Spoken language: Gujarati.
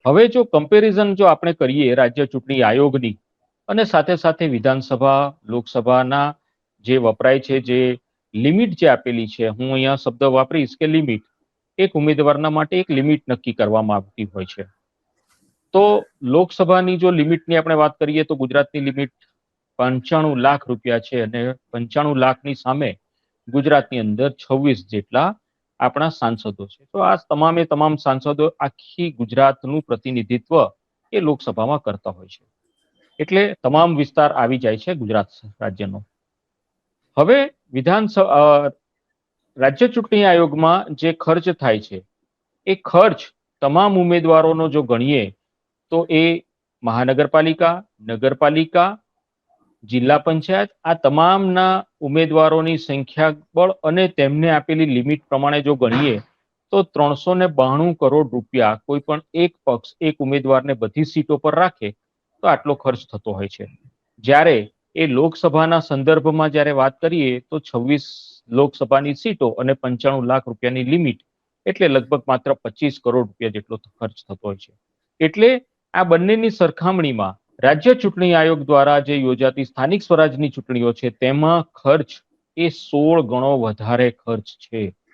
હવે જો કમ્પેરિઝન જો આપણે કરીએ રાજ્ય ચૂંટણી આયોગની અને સાથે સાથે વિધાનસભા લોકસભાના જે વપરાય છે, જે લિમિટ જે આપેલી છે, હું અહીંયા શબ્દ વાપરીશ કે લિમિટ, એક ઉમેદવારના માટે એક લિમિટ નક્કી કરવામાં આવતી હોય છે. તો લોકસભાની જો લિમિટની આપણે વાત કરીએ તો ગુજરાતની લિમિટ 95 લાખ રૂપિયા છે અને 95 લાખની સામે ગુજરાતની અંદર 26 જેટલા આપણા સાંસદો છે. તો આ તમામે તમામ સાંસદો આખી ગુજરાતનું પ્રતિનિધિત્વ એ લોકસભામાં કરતા હોય છે. એટલે તમામ વિસ્તાર આવી જાય છે ગુજરાત રાજ્યનો. હવે વિધાનસભા રાજ્ય ચૂંટણી આયોગમાં જે ખર્ચ થાય છે, એ ખર્ચ તમામ ઉમેદવારોનો જો ગણીએ તો એ મહાનગરપાલિકા, નગરપાલિકા, જિલ્લા પંચાયત આ તમામના ઉમેદવારોની સંખ્યાબળ અને તેમને આપેલી લિમિટ પ્રમાણે જો ગણીએ તો 392 કરોડ રૂપિયા કોઈ પણ એક પક્ષ એક ઉમેદવારને બધી સીટો પર રાખે તો આટલો ખર્ચ થતો હોય છે. જ્યારે એ લોકસભાના સંદર્ભમાં જ્યારે વાત કરીએ તો 26 લોકસભાની સીટો અને 95 લાખ રૂપિયાની લિમિટ એટલે લગભગ માત્ર 25 કરોડ રૂપિયા જેટલો ખર્ચ થતો હોય છે. એટલે આ બંનેની સરખામણીમાં રાજ્ય ચૂંટણી આયોગ દ્વારા જે યોજાતી સ્થાનિક સ્વરાજની ચૂંટણીઓ છે તેમાં ખર્ચ એ 16 ગણો વધારે ખર્ચ છે.